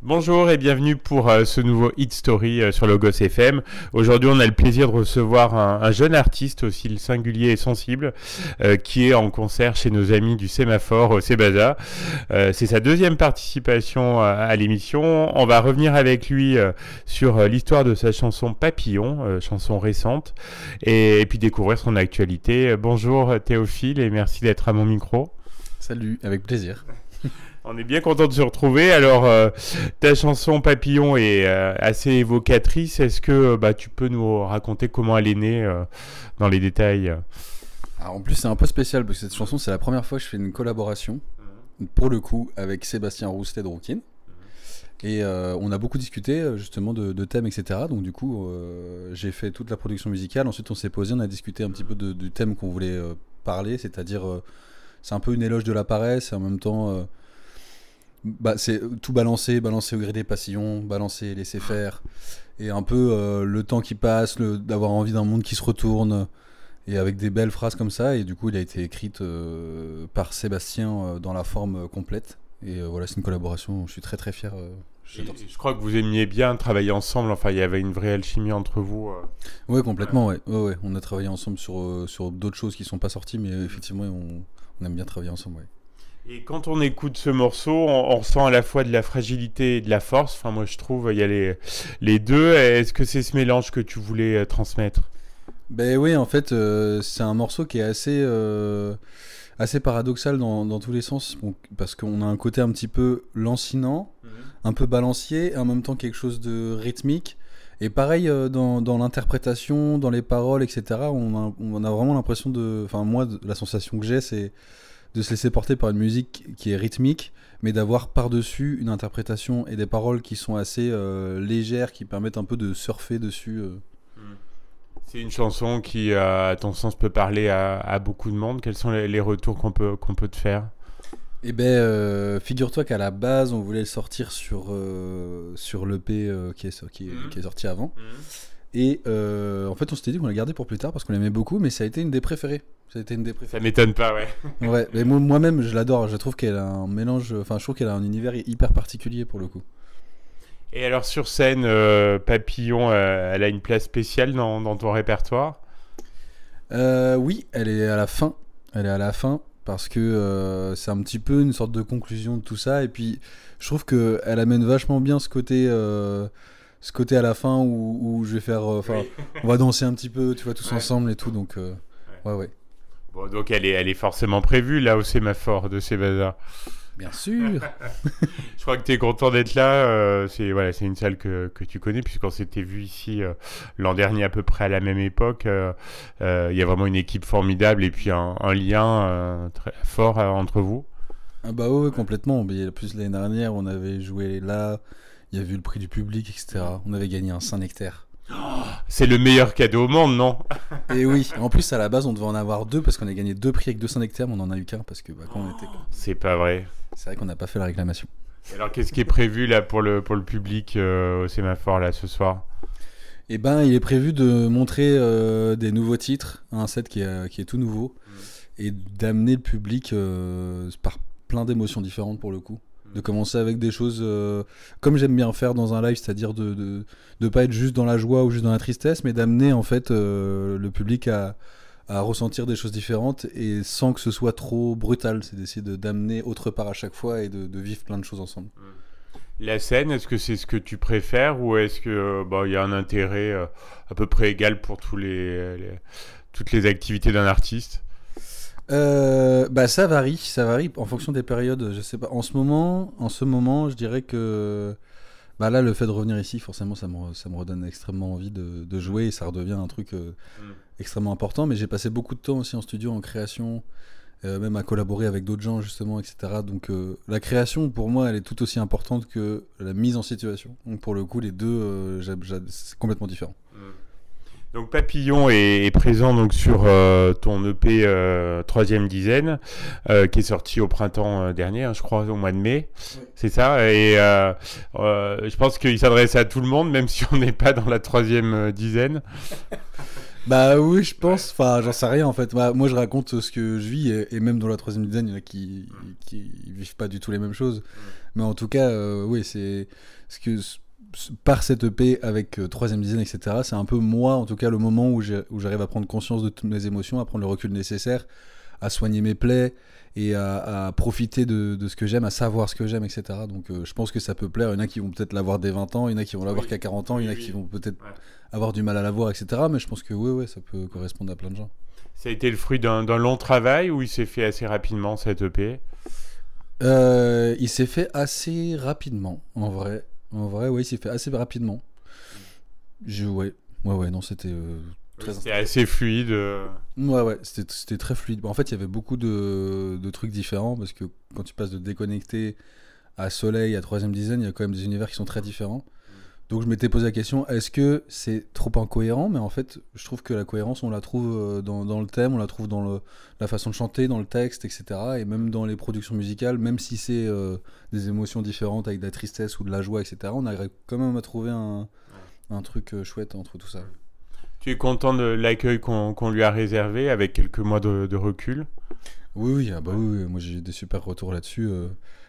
Bonjour et bienvenue pour ce nouveau Hit Story sur Logos FM. Aujourd'hui, on a le plaisir de recevoir un jeune artiste aussi singulier et sensible qui est en concert chez nos amis du Sémaphore au Sébaza. C'est sa deuxième participation à l'émission. On va revenir avec lui sur l'histoire de sa chanson Papillon, chanson récente, et puis découvrir son actualité. Bonjour Théophile et merci d'être à mon micro. Salut, avec plaisir. On est bien content de se retrouver. Alors, ta chanson Papillon est assez évocatrice. Est-ce que tu peux nous raconter comment elle est née dans les détails? Alors, en plus, c'est un peu spécial parce que cette chanson, c'est la première fois que je fais une collaboration, pour le coup, avec Sébastien Roustet-Rouquin. Et on a beaucoup discuté justement de thèmes, etc. Donc du coup, j'ai fait toute la production musicale. Ensuite, on s'est posé, on a discuté un petit peu du thème qu'on voulait parler. C'est-à-dire, c'est un peu une éloge de la paresse et en même temps... c'est tout balancer au gré des passions, balancer, laisser faire, et un peu le temps qui passe, d'avoir envie d'un monde qui se retourne, et avec des belles phrases comme ça. Et du coup, il a été écrite par Sébastien dans la forme complète. Et voilà, c'est une collaboration, je suis très très fier. Je crois que vous aimiez bien travailler ensemble, enfin il y avait une vraie alchimie entre vous. Ouais, complètement, ouais. On a travaillé ensemble sur d'autres choses qui sont pas sorties, mais effectivement, on aime bien travailler ensemble, ouais. Et quand on écoute ce morceau, on ressent à la fois de la fragilité et de la force. Enfin, moi, je trouve il y a les deux. Est-ce que c'est ce mélange que tu voulais transmettre? Ben oui, en fait, c'est un morceau qui est assez paradoxal dans tous les sens, parce qu'on a un côté un petit peu lancinant, un peu balancier, et en même temps quelque chose de rythmique. Et pareil, dans l'interprétation, dans les paroles, etc., on a vraiment l'impression de... Enfin, moi, la sensation que j'ai, c'est de se laisser porter par une musique qui est rythmique, mais d'avoir par-dessus une interprétation et des paroles qui sont assez légères, qui permettent un peu de surfer dessus. C'est une chanson qui, à ton sens, peut parler à beaucoup de monde. Quels sont les retours qu'on peut te faire? Eh ben, figure-toi qu'à la base, on voulait le sortir sur l'EP qui est sorti avant. Et en fait, on s'était dit qu'on l'a gardé pour plus tard parce qu'on l'aimait beaucoup, mais ça a été une des préférées. Ça m'étonne pas, ouais. Ouais, mais moi-même, je l'adore. Je trouve qu'elle a un mélange. Enfin, je trouve qu'elle a un univers hyper particulier pour le coup. Et alors, sur scène, Papillon, elle a une place spéciale dans ton répertoire? Oui, elle est à la fin. Elle est à la fin parce que c'est un petit peu une sorte de conclusion de tout ça. Et puis, je trouve qu'elle amène vachement bien ce côté à la fin où je vais faire... Enfin, on va danser un petit peu, tu vois, tous ensemble et tout. Donc, ouais. Bon, donc elle est forcément prévue là au Sémaphore de Sébaza. Bien sûr. Je crois que tu es content d'être là. C'est une salle que tu connais puisqu'on s'était vu ici l'an dernier à peu près à la même époque. Il y a vraiment une équipe formidable et puis un lien très fort entre vous. Ah bah ouais, complètement. Mais plus l'année dernière, on avait joué là, il y avait eu le prix du public, etc. On avait gagné un Saint-Nectaire. C'est le meilleur cadeau au monde, non? Et oui, en plus à la base on devait en avoir deux parce qu'on a gagné 2 prix avec 2 Saint-Nectaire, mais on en a eu qu'un parce que quand on était... C'est pas vrai. C'est vrai qu'on n'a pas fait la réclamation. Alors qu'est-ce qui est prévu là pour le public au Sémaphore là ce soir? Eh ben il est prévu de montrer des nouveaux titres, un set qui est tout nouveau, et d'amener le public par plein d'émotions différentes pour le coup. De commencer avec des choses comme j'aime bien faire dans un live, c'est-à-dire de pas être juste dans la joie ou juste dans la tristesse, mais d'amener en fait le public à ressentir des choses différentes et sans que ce soit trop brutal. C'est d'essayer d'amener autre part à chaque fois et de vivre plein de choses ensemble. La scène, est-ce que c'est ce que tu préfères ou est-ce que y a un intérêt à peu près égal pour toutes les activités d'un artiste? Ça varie en fonction des périodes. Je sais pas. En ce moment, je dirais que là, le fait de revenir ici, forcément, ça me redonne extrêmement envie de jouer et ça redevient un truc extrêmement important. Mais j'ai passé beaucoup de temps aussi en studio, en création, même à collaborer avec d'autres gens justement, etc. Donc la création, pour moi, elle est tout aussi importante que la mise en situation. Donc pour le coup, les deux, c'est complètement différent. Donc Papillon est présent donc sur ton EP troisième dizaine qui est sorti au printemps dernier, je crois au mois de mai, oui. C'est ça. Et je pense qu'il s'adresse à tout le monde, même si on n'est pas dans la troisième dizaine. Bah oui, je pense. Enfin, j'en sais rien en fait. Moi, je raconte ce que je vis et même dans la troisième design, il y en a qui vivent pas du tout les mêmes choses. Mais en tout cas, oui, c'est ce que par cette EP avec troisième design, etc. C'est un peu moi, en tout cas, le moment où j'arrive à prendre conscience de toutes mes émotions, à prendre le recul nécessaire, à soigner mes plaies et à profiter de ce que j'aime, à savoir ce que j'aime, etc. Donc je pense que ça peut plaire. Il y en a qui vont peut-être l'avoir dès 20 ans, il y en a qui vont l'avoir qu'à 40 ans, il y en a qui vont peut-être avoir du mal à l'avoir, etc. Mais je pense que oui, ça peut correspondre à plein de gens. Ça a été le fruit d'un long travail ou il s'est fait assez rapidement cette EP? Il s'est fait assez rapidement, en vrai. En vrai, oui, il s'est fait assez rapidement. Ouais, non, c'était C'était assez fluide. Ouais, c'était très fluide. En fait, il y avait beaucoup de trucs différents parce que quand tu passes de déconnecté à Soleil, à troisième design, il y a quand même des univers qui sont très différents. Donc je m'étais posé la question, est-ce que c'est trop incohérent? Mais en fait, je trouve que la cohérence, on la trouve dans le thème, on la trouve dans la façon de chanter, dans le texte, etc. Et même dans les productions musicales, même si c'est des émotions différentes avec de la tristesse ou de la joie, etc. On arrive quand même à trouver un truc chouette entre tout ça. Tu es content de l'accueil qu'on lui a réservé avec quelques mois de recul? Oui, oui, moi j'ai des super retours là-dessus.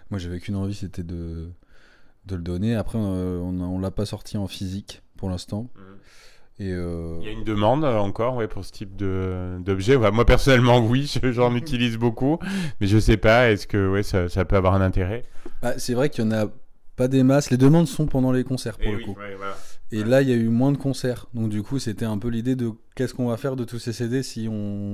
Moi j'avais qu'une envie, c'était de le donner. Après, on l'a pas sorti en physique pour l'instant. Et il y a une demande encore pour ce type d'objet. Moi personnellement, oui, j'en utilise beaucoup, mais je sais pas, est-ce que ça peut avoir un intérêt? C'est vrai qu'il y en a pas des masses. Les demandes sont pendant les concerts pour le coup. Voilà. Et là, il y a eu moins de concerts. Donc du coup, c'était un peu l'idée de qu'est-ce qu'on va faire de tous ces CD si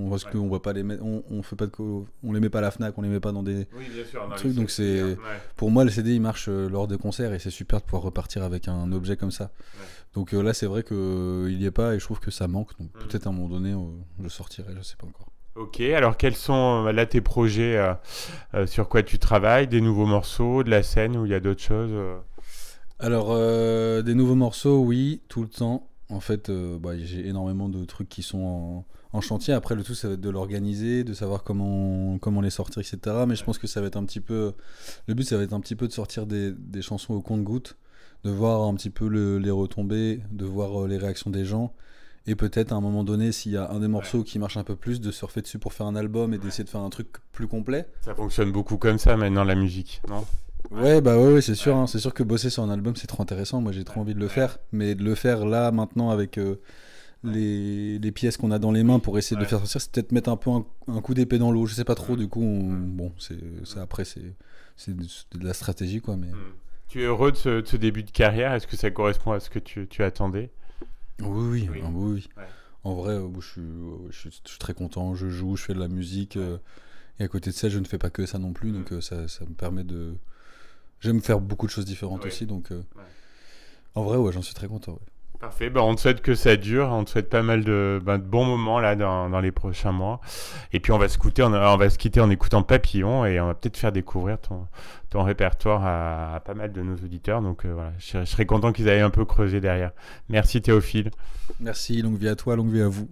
parce qu'on va pas les mettre, on fait pas on les met pas à la Fnac, on les met pas dans des bien sûr, trucs. Donc c'est pour moi, le CD il marche lors des concerts et c'est super de pouvoir repartir avec un objet comme ça. Donc là, c'est vrai que il y est pas et je trouve que ça manque. Donc peut-être à un moment donné, je le sortirai, je sais pas encore. Ok, alors quels sont là tes projets, sur quoi tu travailles, des nouveaux morceaux, de la scène ou il y a d'autres choses? Alors, des nouveaux morceaux, oui, tout le temps. En fait, j'ai énormément de trucs qui sont en chantier. Après, le tout, ça va être de l'organiser, de savoir comment les sortir, etc. Mais je pense que ça va être un petit peu... Le but, ça va être un petit peu de sortir des chansons au compte-gouttes, de voir un petit peu les retombées, de voir les réactions des gens. Et peut-être à un moment donné, s'il y a un des morceaux qui marche un peu plus, de surfer dessus pour faire un album et d'essayer de faire un truc plus complet. Ça fonctionne beaucoup comme ça maintenant, la musique, non? Ouais, c'est sûr. Hein. C'est sûr que bosser sur un album, c'est trop intéressant. Moi, j'ai trop envie de le faire. Mais de le faire là, maintenant, avec les pièces qu'on a dans les mains pour essayer de le faire sortir, c'est peut-être mettre un peu un coup d'épée dans l'eau. Je sais pas trop. Du coup, après, c'est de la stratégie, quoi. Mais... Tu es heureux de ce début de carrière? Est-ce que ça correspond à ce que tu attendais? Oui. En vrai, je suis très content. Je joue, je fais de la musique. Et à côté de ça, je ne fais pas que ça non plus. Donc, ça me permet de... J'aime faire beaucoup de choses différentes aussi, donc en vrai, j'en suis très content. Ouais. Parfait, on te souhaite que ça dure, on te souhaite pas mal de bons moments là dans les prochains mois. Et puis on va se quitter en écoutant Papillon et on va peut-être faire découvrir ton répertoire à pas mal de nos auditeurs. Donc voilà, je serais content qu'ils aillent un peu creuser derrière. Merci Théophile. Merci, longue vie à toi, longue vie à vous.